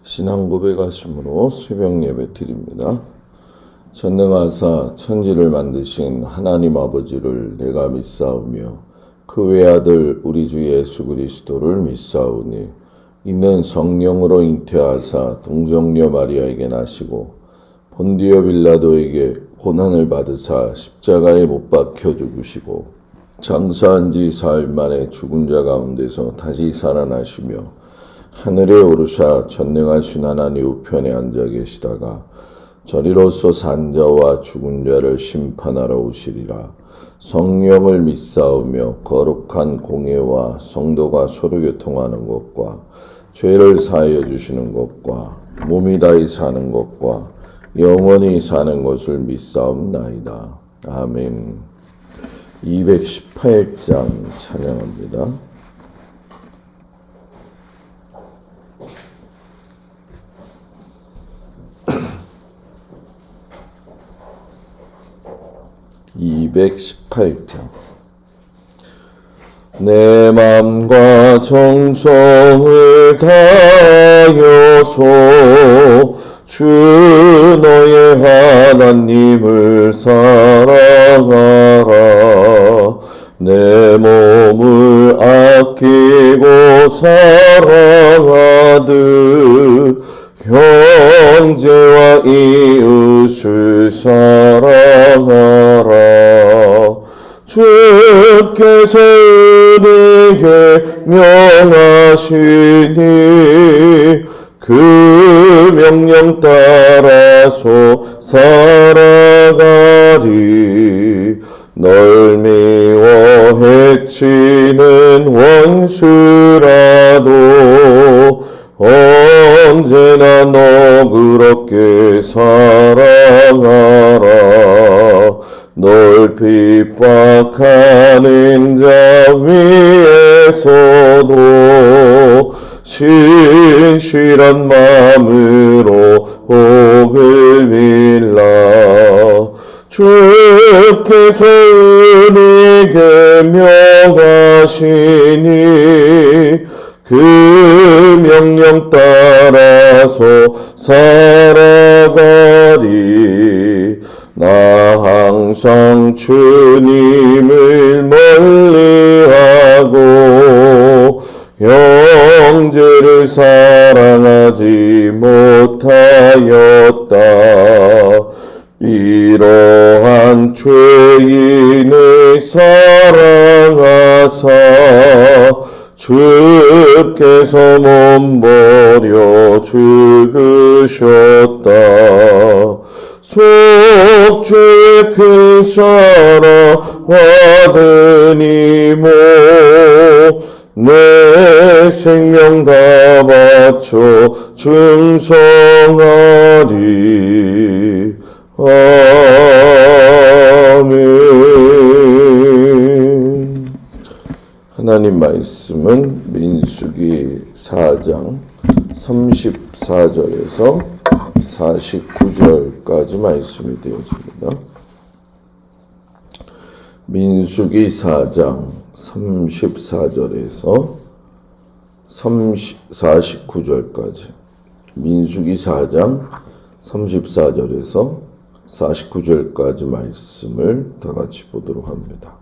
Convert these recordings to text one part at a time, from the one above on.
신앙 고백하심으로 새벽 예배 드립니다. 전능하사 천지를 만드신 하나님 아버지를 내가 믿사오며 그 외아들 우리 주 예수 그리스도를 믿사오니 이는 성령으로 잉태하사 동정녀 마리아에게 나시고 본디오 빌라도에게 고난을 받으사 십자가에 못 박혀 죽으시고 장사한 지 사흘 만에 죽은 자 가운데서 다시 살아나시며 하늘에 오르사 전능하신 하나님 우편에 앉아 계시다가 저리로서 산 자와 죽은 자를 심판하러 오시리라. 성령을 믿사오며 거룩한 공예와 성도가 서로 교통하는 것과 죄를 사하여 주시는 것과 몸이 다히 사는 것과 영원히 사는 것을 믿사옵나이다. 아멘. 218장 찬양합니다. 내 맘과 정성을 다하여서 주 너의 하나님을 사랑하라. 내 몸을 아끼고 사랑하듯 형제와 이웃을 사랑하라. 주께서 우리에게 명하시니 그 명령 따라서 살아가리. 널 미워 해치는 원수라도 언제나 너그럽게 사랑하라. 널 핍박하는 자 위에서도 신실한 마음으로 복을 빌라. 주께서 우리에게 명하시니 그 명령 따라서 살아가리. 나 항상 주님을 멀리하고 형제를 사랑하지 못하였다. 이러한 죄인을 사랑하사 주께서 몸버려 죽으셨다. 속죄의 큰 사랑 받으니모 내 생명 다 바쳐 충성하리. 아멘. 하나님 말씀은 민수기 4장 34절에서 49절까지 말씀이 되어집니다. 민수기 4장 34절에서 49절까지 민수기 4장 34절에서 49절까지 말씀을 다 같이 보도록 합니다.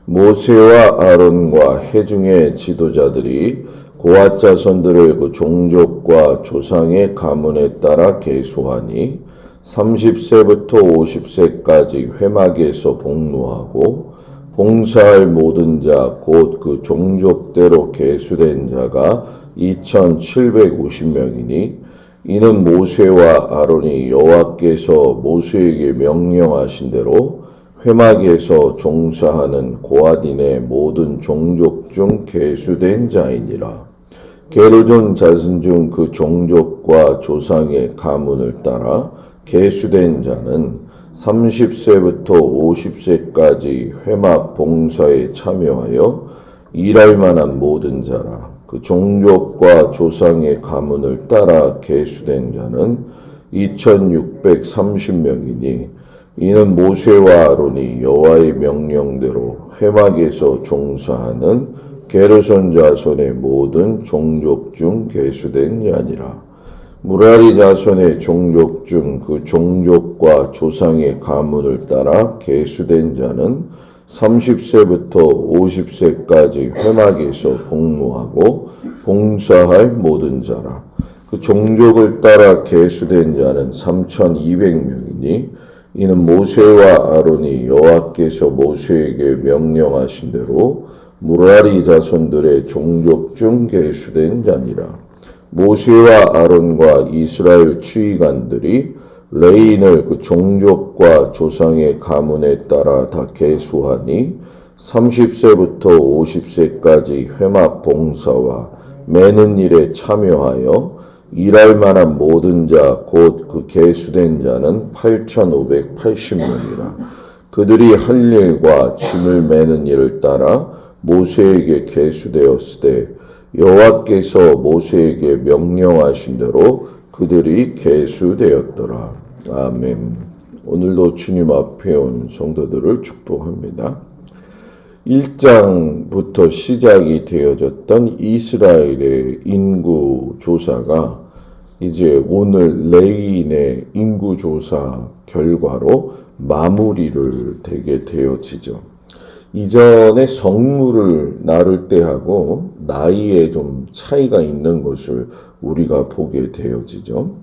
모세와 아론과 회중의 지도자들이 고앗 자손들을 그 종족과 조상의 가문에 따라 계수하니 30세부터 50세까지 회막에서 복무하고 봉사할 모든 자 곧 그 종족대로 계수된 자가 2750명이니 이는 모세와 아론이 여호와께서 모세에게 명령하신 대로 회막에서 종사하는 고앗인의 모든 종족 중 계수된 자이니라. 게르존 자손 중 그 종족과 조상의 가문을 따라 계수된 자는 30세부터 50세까지 회막 봉사에 참여하여 일할 만한 모든 자라. 그 종족과 조상의 가문을 따라 계수된 자는 2630명이니 이는 모세와 아론이 여호와의 명령대로 회막에서 종사하는 게르손 자손의 모든 종족 중 계수된 자니라. 무라리 자손의 종족 중 그 종족과 조상의 가문을 따라 계수된 자는 30세부터 50세까지 회막에서 복무하고 봉사할 모든 자라. 그 종족을 따라 계수된 자는 3,200명이니 이는 모세와 아론이 여호와께서 모세에게 명령하신 대로 무라리 자손들의 종족 중 계수된 자니라. 모세와 아론과 이스라엘 지휘관들이 레인을 그 종족과 조상의 가문에 따라 다 계수하니 30세부터 50세까지 회막 봉사와 매는 일에 참여하여 일할 만한 모든 자 곧 그 계수된 자는 8,580명이라. 그들이 할 일과 짐을 매는 일을 따라 모세에게 계수되었으되 여호와께서 모세에게 명령하신 대로 그들이 계수되었더라. 아멘. 오늘도 주님 앞에 온 성도들을 축복합니다. 1장부터 시작이 되어졌던 이스라엘의 인구 조사가 이제 오늘 레인의 인구 조사 결과로 마무리를 되게 되어지죠. 이전에 성물을 나눌 때하고 나이에 좀 차이가 있는 것을 우리가 보게 되어지죠.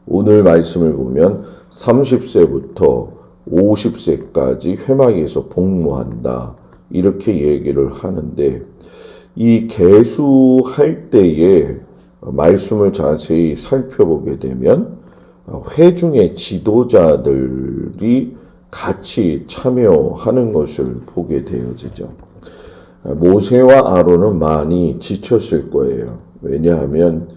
오늘 말씀을 보면 30세부터 50세까지 회막에서 복무한다. 이렇게 얘기를 하는데 이 계수할 때에 말씀을 자세히 살펴보게 되면 회중의 지도자들이 같이 참여하는 것을 보게 되어지죠. 모세와 아론은 많이 지쳤을 거예요. 왜냐하면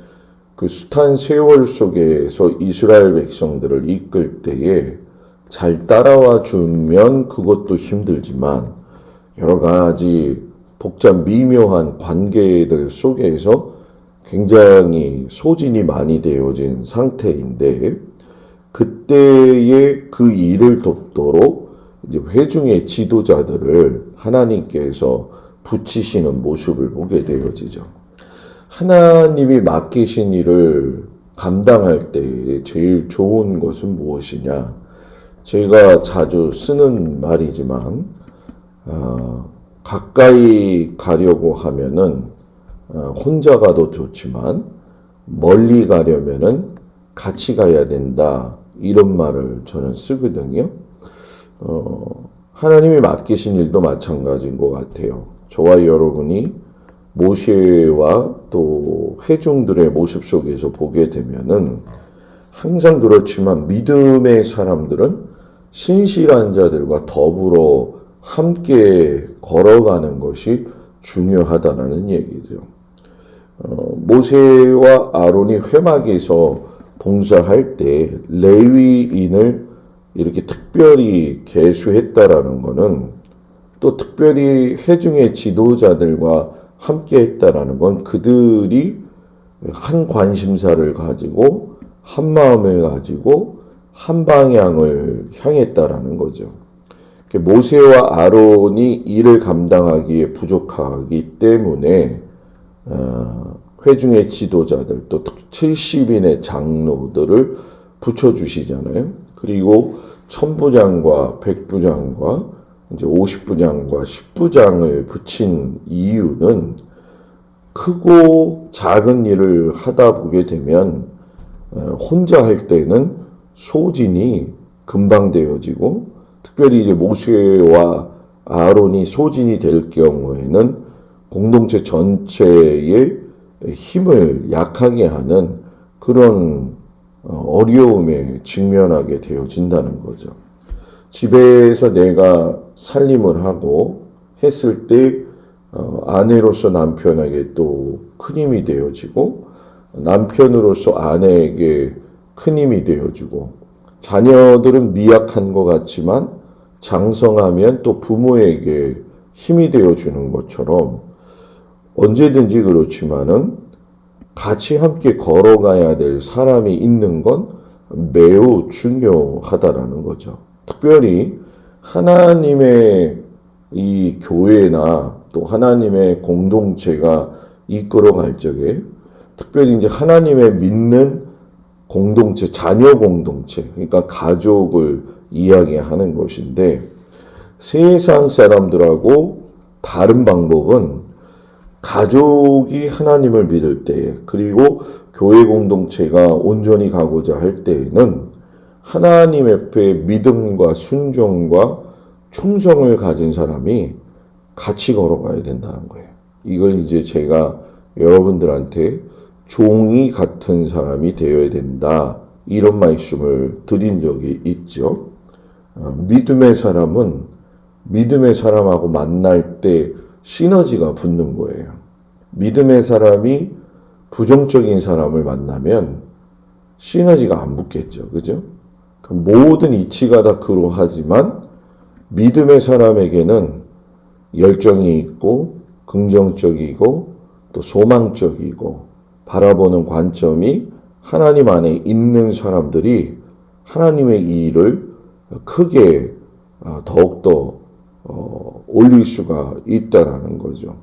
그 숱한 세월 속에서 이스라엘 백성들을 이끌 때에 잘 따라와 주면 그것도 힘들지만 여러 가지 복잡 미묘한 관계들 속에서 굉장히 소진이 많이 되어진 상태인데 그때의 그 일을 돕도록 이제 회중의 지도자들을 하나님께서 붙이시는 모습을 보게 되어지죠. 하나님이 맡기신 일을 감당할 때 제일 좋은 것은 무엇이냐? 제가 자주 쓰는 말이지만 가까이 가려고 하면은 혼자 가도 좋지만 멀리 가려면은 같이 가야 된다. 이런 말을 저는 쓰거든요. 하나님이 맡기신 일도 마찬가지인 것 같아요. 저와 여러분이 모세와 또 회중들의 모습 속에서 보게 되면은 항상 그렇지만 믿음의 사람들은 신실한 자들과 더불어 함께 걸어가는 것이 중요하다는 얘기죠. 모세와 아론이 회막에서 봉사할 때 레위인을 이렇게 특별히 계수했다라는 것은 또 특별히 회중의 지도자들과 함께 했다라는 건 그들이 한 관심사를 가지고 한 마음을 가지고 한 방향을 향했다라는 거죠. 모세와 아론이 일을 감당하기에 부족하기 때문에 회중의 지도자들 또 70인의 장로들을 붙여주시잖아요. 그리고 천부장과 백부장과 이제 50부장과 10부장을 붙인 이유는 크고 작은 일을 하다 보게 되면 혼자 할 때는 소진이 금방 되어지고 특별히 이제 모세와 아론이 소진이 될 경우에는 공동체 전체의 힘을 약하게 하는 그런 어려움에 직면하게 되어진다는 거죠. 집에서 내가 살림을 하고 했을 때 아내로서 남편에게 또 큰 힘이 되어지고 남편으로서 아내에게 큰 힘이 되어주고 자녀들은 미약한 것 같지만 장성하면 또 부모에게 힘이 되어주는 것처럼 언제든지 그렇지만은 같이 함께 걸어가야 될 사람이 있는 건 매우 중요하다라는 거죠. 특별히 하나님의 이 교회나 또 하나님의 공동체가 이끌어갈 적에 특별히 이제 하나님의 믿는 공동체, 자녀 공동체, 그러니까 가족을 이야기하는 것인데, 세상 사람들하고 다른 방법은 가족이 하나님을 믿을 때에, 그리고 교회 공동체가 온전히 가고자 할 때에는 하나님 앞에 믿음과 순종과 충성을 가진 사람이 같이 걸어가야 된다는 거예요. 이걸 이제 제가 여러분들한테 종이 같은 사람이 되어야 된다, 이런 말씀을 드린 적이 있죠. 믿음의 사람은 믿음의 사람하고 만날 때 시너지가 붙는 거예요. 믿음의 사람이 부정적인 사람을 만나면 시너지가 안 붙겠죠. 그죠? 모든 이치가 다 그러하지만 믿음의 사람에게는 열정이 있고 긍정적이고 또 소망적이고 바라보는 관점이 하나님 안에 있는 사람들이 하나님의 일을 크게 더욱더 올릴 수가 있다라는 거죠.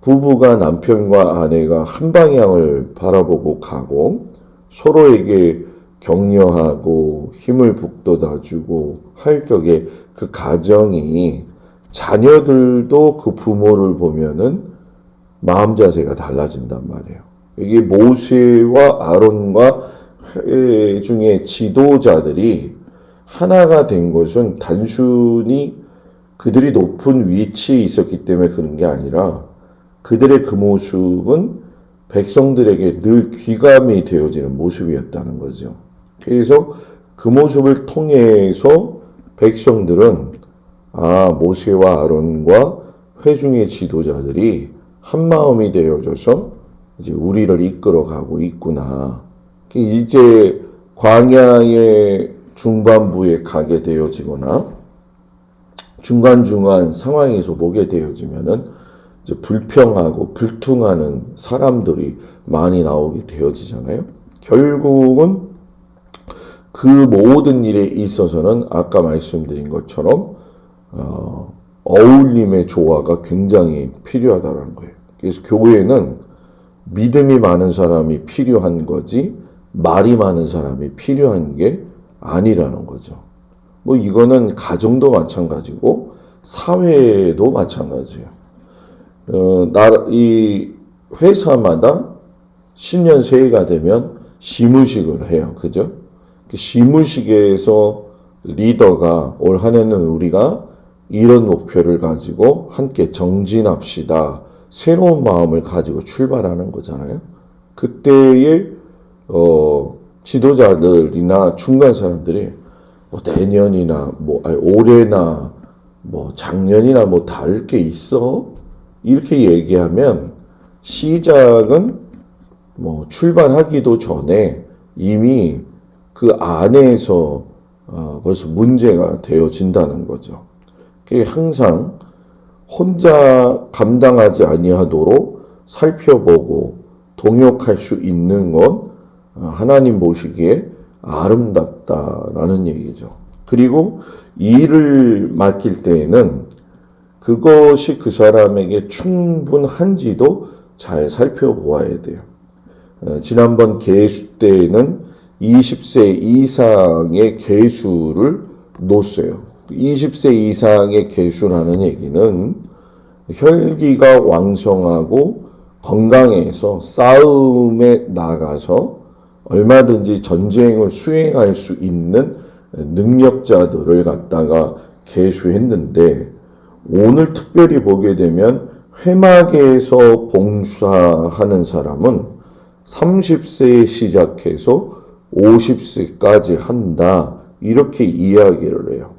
부부가 남편과 아내가 한 방향을 바라보고 가고 서로에게 격려하고 힘을 북돋아주고 할 적에 그 가정이, 자녀들도 그 부모를 보면은 마음 자세가 달라진단 말이에요. 이게 모세와 아론과 회중의 지도자들이 하나가 된 것은 단순히 그들이 높은 위치에 있었기 때문에 그런 게 아니라 그들의 그 모습은 백성들에게 늘 귀감이 되어지는 모습이었다는 거죠. 그래서 그 모습을 통해서 백성들은 모세와 아론과 회중의 지도자들이 한 마음이 되어져서 이제 우리를 이끌어가고 있구나. 이제 광야의 중반부에 가게 되어지거나 중간중간 상황에서 보게 되어지면은 이제 불평하고 불퉁하는 사람들이 많이 나오게 되어지잖아요. 결국은 그 모든 일에 있어서는 아까 말씀드린 것처럼 어울림의 조화가 굉장히 필요하다는 거예요. 그래서 교회는 믿음이 많은 사람이 필요한 거지 말이 많은 사람이 필요한 게 아니라는 거죠. 뭐 이거는 가정도 마찬가지고 사회도 마찬가지예요. 이 회사마다 신년 새해가 되면 시무식을 해요. 그죠? 그 시무식에서 리더가 올 한 해는 우리가 이런 목표를 가지고 함께 정진합시다, 새로운 마음을 가지고 출발하는 거잖아요. 그때의 지도자들이나 중간 사람들이 뭐 내년이나 올해나 작년이나 다를 게 있어? 이렇게 얘기하면 시작은 출발하기도 전에 이미 그 안에서 벌써 문제가 되어진다는 거죠. 그게 항상 혼자 감당하지 아니하도록 살펴보고 동역할 수 있는 건 하나님 보시기에 아름답다라는 얘기죠. 그리고 일을 맡길 때에는 그것이 그 사람에게 충분한지도 잘 살펴보아야 돼요. 지난번 계수 때에는 20세 이상의 계수를 놓았어요. 20세 이상의 계수라는 얘기는 혈기가 왕성하고 건강해서 싸움에 나가서 얼마든지 전쟁을 수행할 수 있는 능력자들을 갖다가 계수했는데, 오늘 특별히 보게 되면 회막에서 봉사하는 사람은 30세에 시작해서 50세까지 한다, 이렇게 이야기를 해요.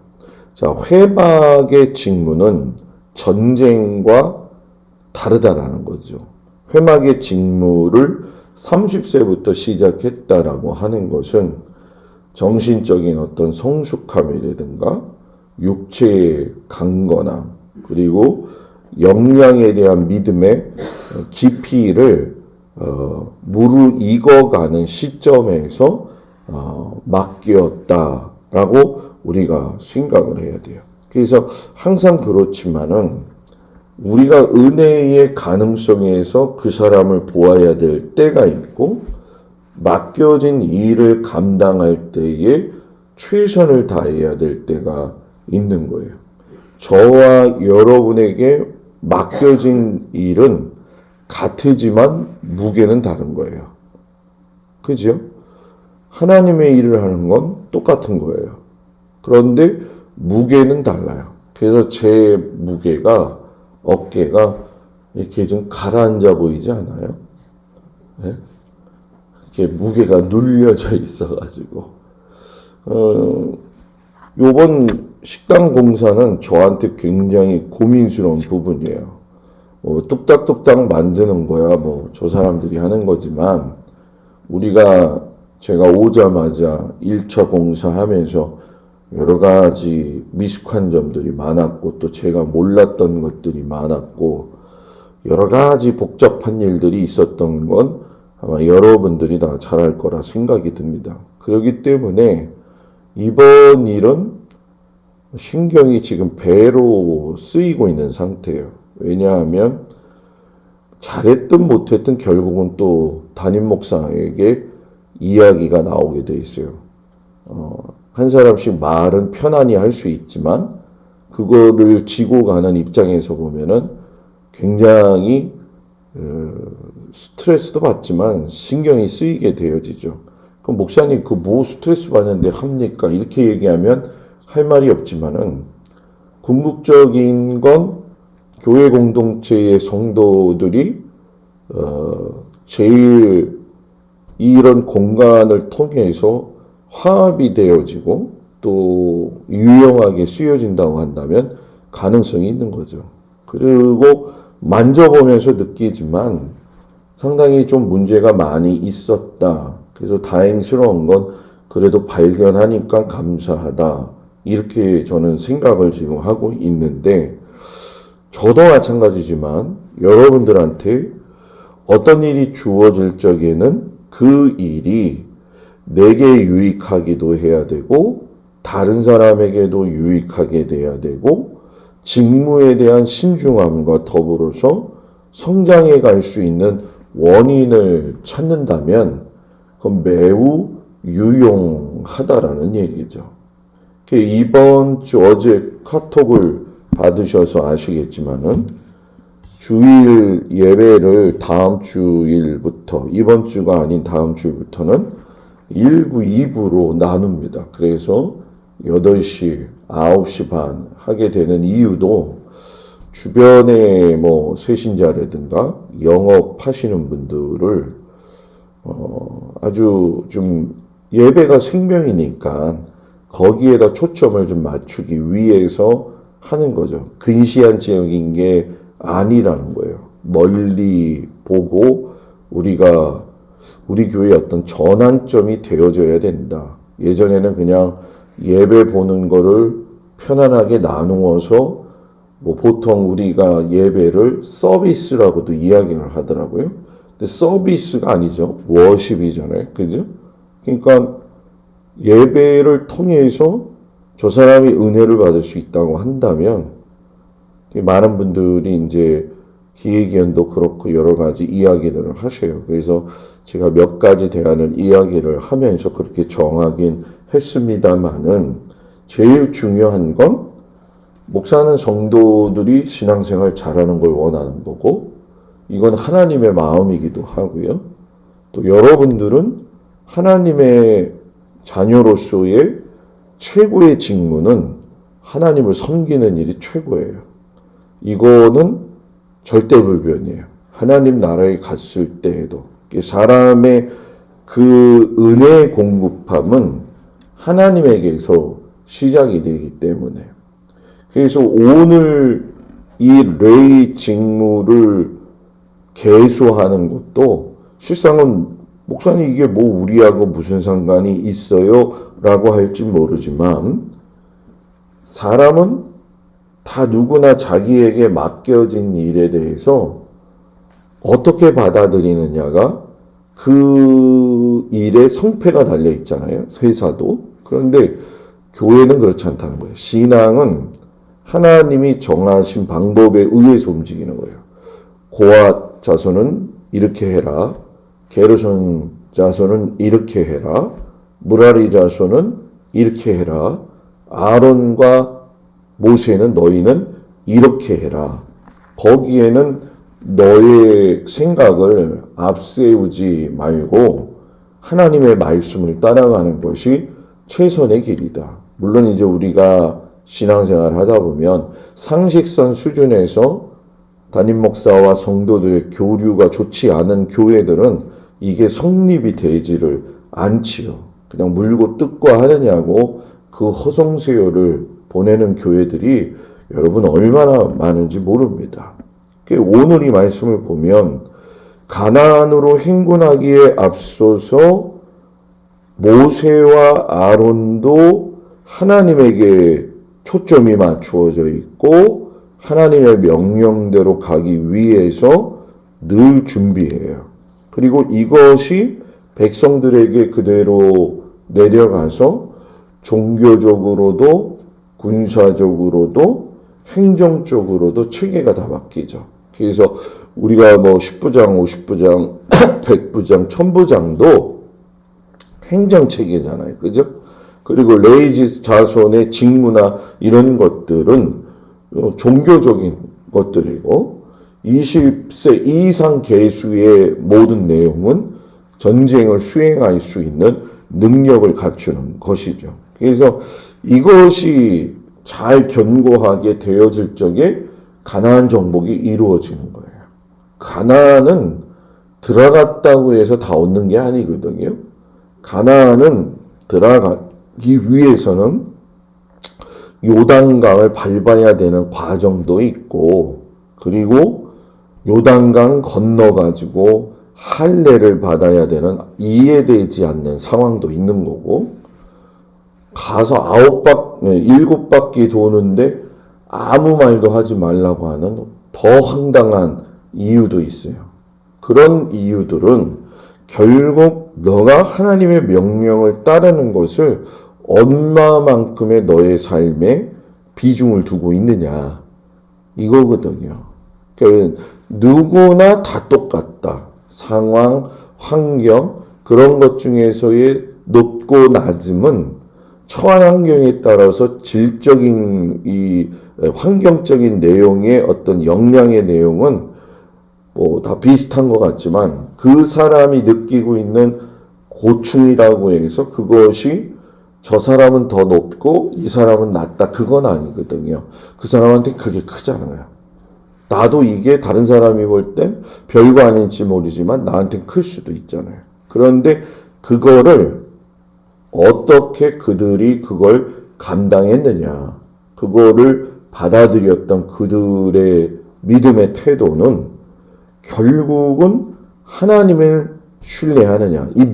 자, 회막의 직무는 전쟁과 다르다라는 거죠. 회막의 직무를 30세부터 시작했다라고 하는 것은 정신적인 어떤 성숙함이라든가 육체의 강건함, 그리고 역량에 대한 믿음의 깊이를 무르익어가는 시점에서 맡겼다라고 우리가 생각을 해야 돼요. 그래서 항상 그렇지만은 우리가 은혜의 가능성에서 그 사람을 보아야 될 때가 있고 맡겨진 일을 감당할 때에 최선을 다해야 될 때가 있는 거예요. 저와 여러분에게 맡겨진 일은 같으지만 무게는 다른 거예요. 그죠? 하나님의 일을 하는 건 똑같은 거예요. 그런데 무게는 달라요. 그래서 제 무게가 어깨가 이렇게 좀 가라앉아 보이지 않아요? 네? 이렇게 무게가 눌려져 있어가지고 요번 식당 공사는 저한테 굉장히 고민스러운 부분이에요. 뚝딱뚝딱 만드는 거야 뭐 저 사람들이 하는 거지만 제가 오자마자 1차 공사하면서 여러 가지 미숙한 점들이 많았고 또 제가 몰랐던 것들이 많았고 여러 가지 복잡한 일들이 있었던 건 아마 여러분들이 다 잘 알 거라 생각이 듭니다. 그렇기 때문에 이번 일은 신경이 지금 배로 쓰이고 있는 상태예요. 왜냐하면 잘했든 못했든 결국은 또 담임 목사에게 이야기가 나오게 돼 있어요. 한 사람씩 말은 편안히 할 수 있지만 그거를 지고 가는 입장에서 보면은 굉장히 스트레스도 받지만 신경이 쓰이게 되어지죠. 그럼 목사님 그 뭐 스트레스 받는데 합니까? 이렇게 얘기하면 할 말이 없지만은 궁극적인 건 교회 공동체의 성도들이 제일 이런 공간을 통해서 화합이 되어지고 또 유용하게 쓰여진다고 한다면 가능성이 있는 거죠. 그리고 만져보면서 느끼지만 상당히 좀 문제가 많이 있었다. 그래서 다행스러운 건 그래도 발견하니까 감사하다. 이렇게 저는 생각을 지금 하고 있는데 저도 마찬가지지만 여러분들한테 어떤 일이 주어질 적에는 그 일이 내게 유익하기도 해야 되고 다른 사람에게도 유익하게 돼야 되고 직무에 대한 신중함과 더불어서 성장해 갈 수 있는 원인을 찾는다면 그건 매우 유용하다라는 얘기죠. 이번 주 어제 카톡을 받으셔서 아시겠지만은 주일 예배를 다음 주일부터 이번 주가 아닌 다음 주일부터는 1부, 2부로 나눕니다. 그래서 8시, 9시 반 하게 되는 이유도 주변에 뭐 세신자라든가 영업하시는 분들을 아주 좀 예배가 생명이니까 거기에다 초점을 좀 맞추기 위해서 하는 거죠. 근시한 지역인 게 아니라는 거예요. 멀리 보고 우리가 우리 교회의 어떤 전환점이 되어져야 된다. 예전에는 그냥 예배 보는 거를 편안하게 나누어서 뭐 보통 우리가 예배를 서비스라고도 이야기를 하더라고요. 근데 서비스가 아니죠. 워십이잖아요. 그죠? 그러니까 예배를 통해서 저 사람이 은혜를 받을 수 있다고 한다면 많은 분들이 이제 기획위원도 그렇고 여러 가지 이야기들을 하셔요. 그래서 제가 몇 가지 대안을 이야기를 하면서 그렇게 정하긴 했습니다만은 제일 중요한 건 목사는 성도들이 신앙생활 잘하는 걸 원하는 거고 이건 하나님의 마음이기도 하고요. 또 여러분들은 하나님의 자녀로서의 최고의 직무는 하나님을 섬기는 일이 최고예요. 이거는 절대불변이에요. 하나님 나라에 갔을 때에도 사람의 그 은혜의 공급함은 하나님에게서 시작이 되기 때문에 그래서 오늘 이 레이 직무를 계수하는 것도 실상은 목사님 이게 뭐 우리하고 무슨 상관이 있어요? 라고 할지 모르지만 사람은 다 누구나 자기에게 맡겨진 일에 대해서 어떻게 받아들이느냐가 그 일의 성패가 달려 있잖아요. 회사도. 그런데 교회는 그렇지 않다는 거예요. 신앙은 하나님이 정하신 방법에 의해서 움직이는 거예요. 고앗 자손은 이렇게 해라. 게르손 자손은 이렇게 해라. 무라리 자손은 이렇게 해라. 아론과 모세는 너희는 이렇게 해라. 거기에는 너의 생각을 앞세우지 말고 하나님의 말씀을 따라가는 것이 최선의 길이다. 물론 이제 우리가 신앙생활을 하다 보면 상식선 수준에서 담임 목사와 성도들의 교류가 좋지 않은 교회들은 이게 성립이 되지를 않지요. 그냥 물고 뜯고 하느냐고 그 허송세월을 보내는 교회들이 여러분 얼마나 많은지 모릅니다. 오늘 이 말씀을 보면 가나안으로 행군하기에 앞서서 모세와 아론도 하나님에게 초점이 맞추어져 있고 하나님의 명령대로 가기 위해서 늘 준비해요. 그리고 이것이 백성들에게 그대로 내려가서 종교적으로도 군사적으로도 행정적으로도 체계가 다 바뀌죠. 그래서 우리가 뭐 10부장, 50부장, 100부장, 1000부장도 행정체계잖아요. 그죠? 그리고 레이지 자손의 직무나 이런 것들은 종교적인 것들이고 20세 이상 계수의 모든 내용은 전쟁을 수행할 수 있는 능력을 갖추는 것이죠. 그래서 이것이 잘 견고하게 되어질 적에 가나안 정복이 이루어지는 거예요. 가나안은 들어갔다고 해서 다 얻는 게 아니거든요. 가나안은 들어가기 위해서는 요단강을 밟아야 되는 과정도 있고, 그리고 요단강 건너가지고 할례를 받아야 되는 이해되지 않는 상황도 있는 거고, 가서 7바퀴 도는데 아무 말도 하지 말라고 하는 더 황당한 이유도 있어요. 그런 이유들은 결국 너가 하나님의 명령을 따르는 것을 얼마만큼의 너의 삶에 비중을 두고 있느냐 이거거든요. 그러니까 누구나 다 똑같다. 상황, 환경 그런 것 중에서의 높고 낮음은 처한 환경에 따라서 질적인 이 환경적인 내용의 어떤 역량의 내용은 뭐 다 비슷한 것 같지만 그 사람이 느끼고 있는 고충이라고 해서 그것이 저 사람은 더 높고 이 사람은 낮다 그건 아니거든요. 그 사람한테 그게 크잖아요. 나도 이게 다른 사람이 볼 땐 별거 아닐지 모르지만 나한테 클 수도 있잖아요. 그런데 그거를 어떻게 그들이 그걸 감당했느냐, 그거를 받아들였던 그들의 믿음의 태도는 결국은 하나님을 신뢰하느냐. 이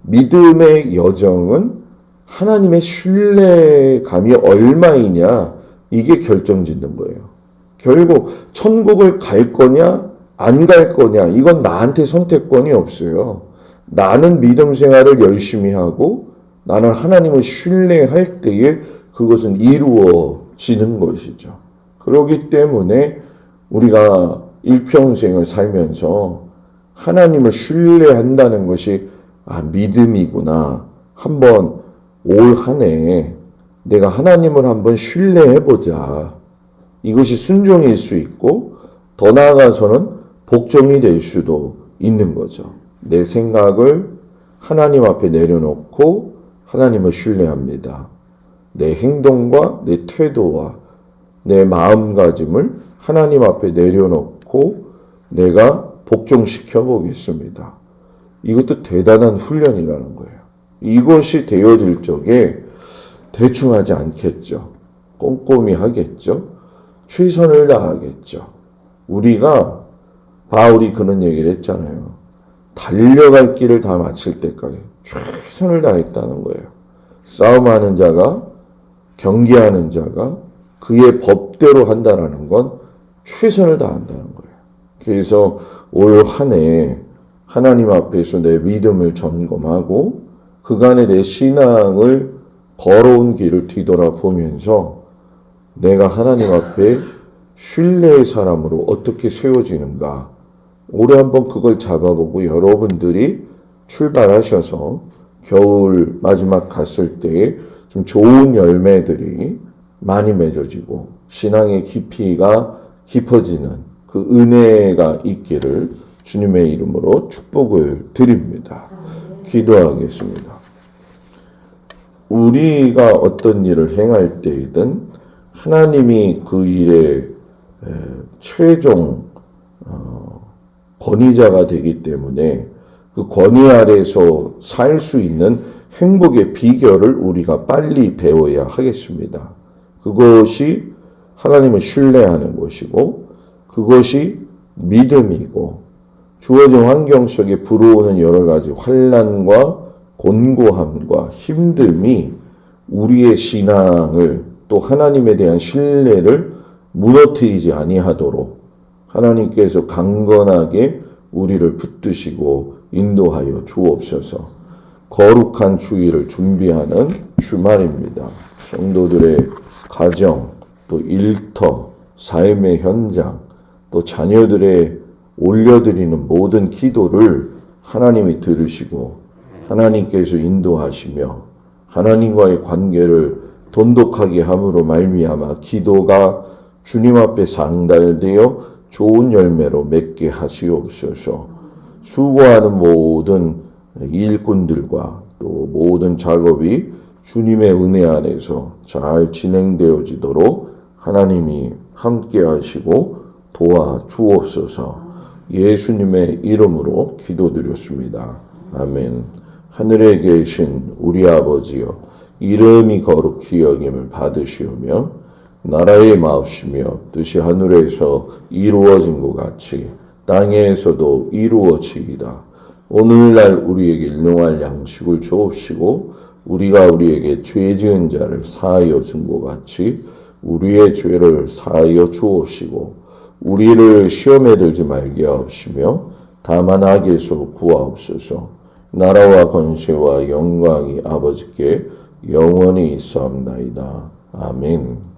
믿음의 여정은 하나님의 신뢰감이 얼마이냐, 이게 결정짓는 거예요. 결국 천국을 갈 거냐, 안 갈 거냐, 이건 나한테 선택권이 없어요. 나는 믿음 생활을 열심히 하고 나는 하나님을 신뢰할 때에 그것은 이루어지는 것이죠. 그렇기 때문에 우리가 일평생을 살면서 하나님을 신뢰한다는 것이 믿음이구나. 한번 올 한 해 내가 하나님을 한번 신뢰해보자. 이것이 순종일 수 있고 더 나아가서는 복종이 될 수도 있는 거죠. 내 생각을 하나님 앞에 내려놓고 하나님을 신뢰합니다. 내 행동과 내 태도와 내 마음가짐을 하나님 앞에 내려놓고 내가 복종시켜 보겠습니다. 이것도 대단한 훈련이라는 거예요. 이것이 되어질 적에 대충 하지 않겠죠. 꼼꼼히 하겠죠. 최선을 다하겠죠. 우리가 바울이 그런 얘기를 했잖아요. 달려갈 길을 다 마칠 때까지 최선을 다했다는 거예요. 싸움하는 자가, 경계하는 자가 그의 법대로 한다는 건 최선을 다한다는 거예요. 그래서 올 한 해 하나님 앞에서 내 믿음을 점검하고 그간의 내 신앙을 걸어온 길을 뒤돌아보면서 내가 하나님 앞에 신뢰의 사람으로 어떻게 세워지는가. 올해 한번 그걸 잡아보고 여러분들이 출발하셔서 겨울 마지막 갔을 때 좀 좋은 열매들이 많이 맺어지고 신앙의 깊이가 깊어지는 그 은혜가 있기를 주님의 이름으로 축복을 드립니다. 기도하겠습니다. 우리가 어떤 일을 행할 때이든 하나님이 그 일의 최종 권위자가 되기 때문에 그 권위 아래에서 살 수 있는 행복의 비결을 우리가 빨리 배워야 하겠습니다. 그것이 하나님을 신뢰하는 것이고 그것이 믿음이고 주어진 환경 속에 불어오는 여러 가지 환난과 곤고함과 힘듦이 우리의 신앙을 또 하나님에 대한 신뢰를 무너뜨리지 아니하도록 하나님께서 강건하게 우리를 붙드시고 인도하여 주옵소서. 거룩한 주일을 준비하는 주말입니다. 성도들의 가정, 또 일터, 삶의 현장, 또 자녀들의 올려드리는 모든 기도를 하나님이 들으시고 하나님께서 인도하시며 하나님과의 관계를 돈독하게 함으로 말미암아 기도가 주님 앞에 상달되어 좋은 열매로 맺게 하시옵소서. 수고하는 모든 일꾼들과 또 모든 작업이 주님의 은혜 안에서 잘 진행되어지도록 하나님이 함께 하시고 도와주옵소서. 예수님의 이름으로 기도드렸습니다. 아멘. 하늘에 계신 우리 아버지여, 이름이 거룩히 여김을 받으시오며 나라의 마옵시며 뜻이 하늘에서 이루어진 것 같이 땅에서도 이루어지이다. 오늘날 우리에게 일용할 양식을 주옵시고 우리가 우리에게 죄 지은 자를 사하여 준 것 같이 우리의 죄를 사하여 주옵시고 우리를 시험에 들지 말게 하옵시며 다만 악에서 구하옵소서. 나라와 권세와 영광이 아버지께 영원히 있사옵나이다. 아멘.